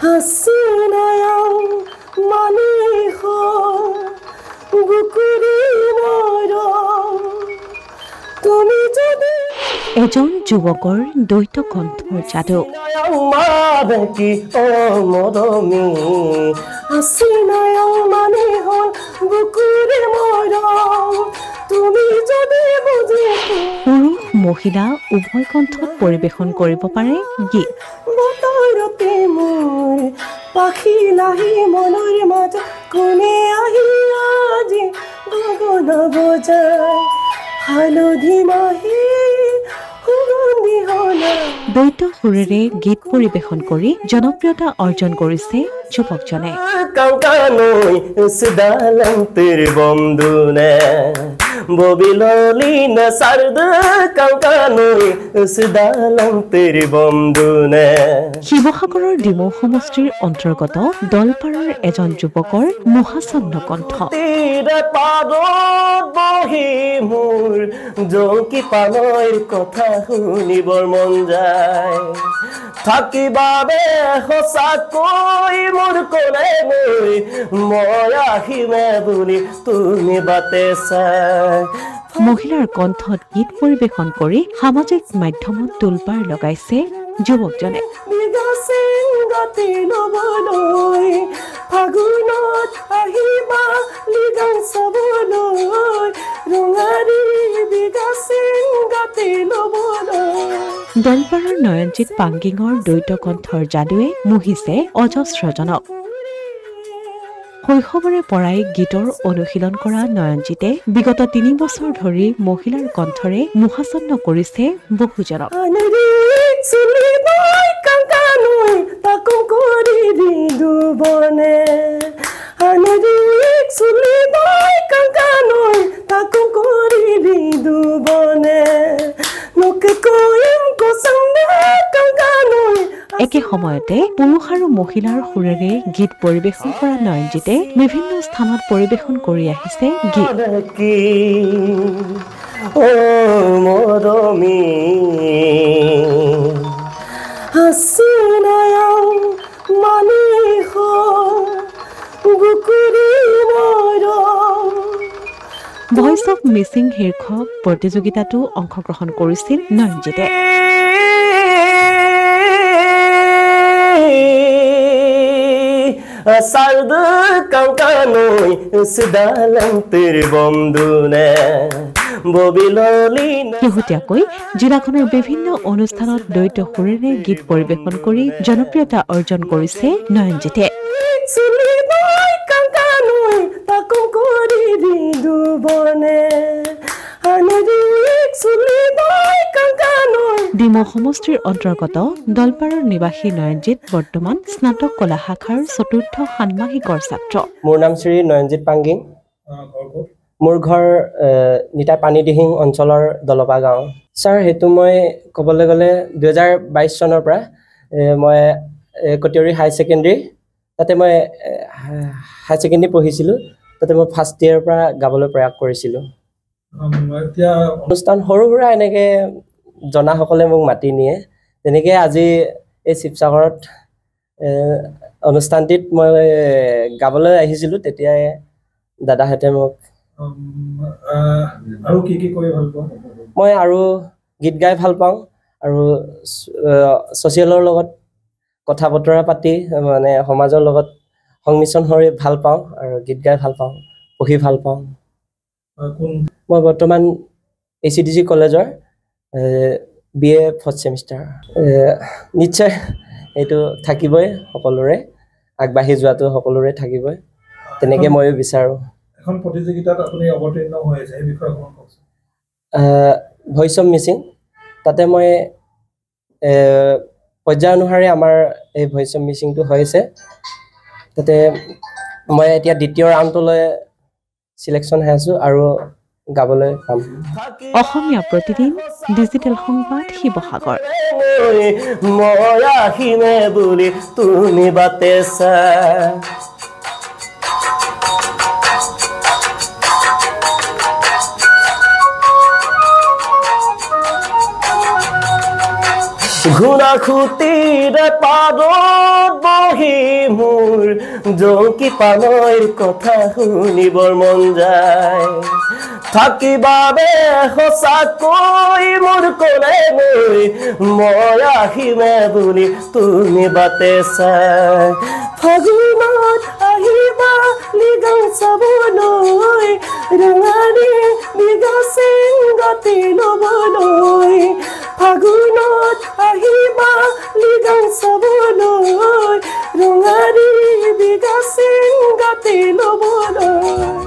হাসিনায়াও মালিহ বুকুৰি মৰম তুমি যদি এজন যুৱকৰ দ্বৈত কণ্ঠৰ যাদু মাবেকি ও মৰমি হাসিনায়াও মালিহ বুকুৰি মৰম তুমি যদি বুঝি পুৰুষ মহিলা উভয় কণ্ঠত পৰিৱেশন কৰিব পাৰে গীত বতৰতে মোৰ পাখি লাহি মনৰ মাজ কোনে আহি আজি গগন বজাই হালধি মাহি সুগন্ধি হলা দ্বৈত সুৰেৰে গীত পৰিৱেশন কৰি জনপ্ৰিয়তা অৰ্জন কৰিছে যুৱকজনে কাঙ্কানই সদালম তেৰ বন্ধু নে ববিললি না সাৰদ কাঙ্কানই সদালম তেৰ বন্ধু নে শিৱসাগৰৰ ডিমৌ সমষ্টিৰ অন্তৰ্গত দলপাৰৰ এজন যুৱকৰ মোহাচন্ন কণ্ঠ তীৰে পাৰত বহি মোৰ জংকি পানৈৰ কথা শুনিবৰ মন যায় থাকিবাবে সঁচাকৈ মোৰ কোনে গৈ মই আহিমে বুলি তুমি বাটে চাই মহিলাৰ কণ্ঠত গীত পৰিৱেশন কৰি সামাজিক মাধ্যমত তোলপাৰ লগাইছে যুৱকজনে গতি লবলৈ ফাগুনত আহিবা লিগাং চাবলৈ ৰঙাৰী বিগাচিং গতি লবলৈ দলপাৰৰ নয়নজিৎ পাংগিঙৰ দ্বৈত কণ্ঠৰ যাদুৱে মোহিছে অজস্ৰজনক শৈশৱৰে পৰাই গীতৰ অনুশীলন কৰা নয়নজিতে বিগত 3 বছৰ ধৰি মহিলাৰ কণ্ঠৰে মোহাচন্ন কৰিছে বহুজনক একে সময়তে পুৰুষ আৰু মহিলাৰ সুৰেৰে গীত পৰিৱেশন কৰা নয়নজিতে বিভিন্ন স্থানত পৰিৱেশন কৰি আহিছে গীত ও মৰমি হাসিনায়াও মালিহ বুকুৰি মৰম ভইচ অফ মিচিং শীৰ্ষক প্ৰতিযোগিতাতো অংশগ্ৰহণ কৰিছিল নয়নজিতে সাৰদ কাঙ্কানই সদালম তেৰ বন্ধু নে ববিললি শেহতীয়াকৈ জিলাখনৰ বিভিন্ন অনুষ্ঠানত দ্বৈত সুৰেৰে গীত পৰিৱেশন কৰি জনপ্ৰিয়তা অৰ্জন কৰিছে নয়নজিতে ডিমৌ সমষ্টিৰ অন্তৰ্গত দলপাৰৰ নিবাসী নয়নজিৎ বৰ্তমান স্নাতক কলা শাখাৰ 4ৰ্থ ষান্মাসিকৰ ছাত্ৰ মোৰ নাম শ্ৰী নয়নজিৎ পাংগিং মোৰ ঘৰ নিতা পানীদিহিং অঞ্চলৰ দলপা গাঁও ছাৰ হেতু মই ক'বলৈ গ'লে 2022 চনৰ পৰা মই কটিয়ৰী হাই সেকেন্ডাৰী তাতে মই হাই সেকেন্ডাৰী পঢ়িছিলোঁ তাতে মই ফাৰ্ষ্ট ইয়াৰৰ পৰা গাবলৈ প্ৰয়াস কৰিছিলোঁ এতিয়া অনুষ্ঠান সৰু সুৰা এনেকৈ জনাসকলে মোক মাতি নিয়ে তেনেকৈ আজি এই শিৱসাগৰত অনুষ্ঠানটিত মই গাবলৈ আহিছিলোঁ তেতিয়াই দাদাহঁতে মোক আৰু কি কৰি ভাল পাওঁ মই আৰু গীত গাই ভাল পাওঁ আৰু ছ'চিয়েলৰ লগত কথা বতৰা পাতি মানে সমাজৰ লগত সংমিশ্ৰণ হৈ ভাল পাওঁ আৰু গীত গাই ভাল পাওঁ পঢ়ি ভাল পাওঁ মই বৰ্তমান ACDC কলেজৰ BA 4th চেমিষ্টাৰ নিশ্চয় এইটো থাকিবই সকলোৰে আগবাঢ়ি যোৱাটো সকলোৰে থাকিবই তেনেকৈ ময়ো বিচাৰোঁ এখন প্ৰতিযোগিতাত আপুনি অৱতীৰ্ণ হৈ আছে এই বিষয়ে অকণমান কওকচোন ভইচ অফ মিচিং তাতে মই পৰ্যায় অনুসাৰে আমাৰ এই ভইচ অফ মিচিংটো হৈছে তাতে মই এতিয়া দ্বিতীয় ৰাউণ্ডলৈ সিলেকশ্যন হৈ আছোঁ আৰু গাবলৈ পাম অসমীয়া প্ৰতিদিন ডিজিটেল সংবাদ শিৱসাগৰ মই আহিমে বুলি তুমি বাটে চাই ঘুনা খুটিৰে পাৰত বহি জংকি পানৈৰ কথা শুনিবৰ মন যায় থাকিবাবে সঁচাকৈ মোৰ কোনে গৈ মই আহিমে বুলি তুমি বাটে চাই ফাগুনত আহিবা লিগাং চাবলৈ ৰঙাৰী বিঘা চেংগতি ল'বলৈ ফাগুনত আহিবা লিগাং চাবলৈ ৰঙাৰী বিঘা চেংগতি ল'বলৈ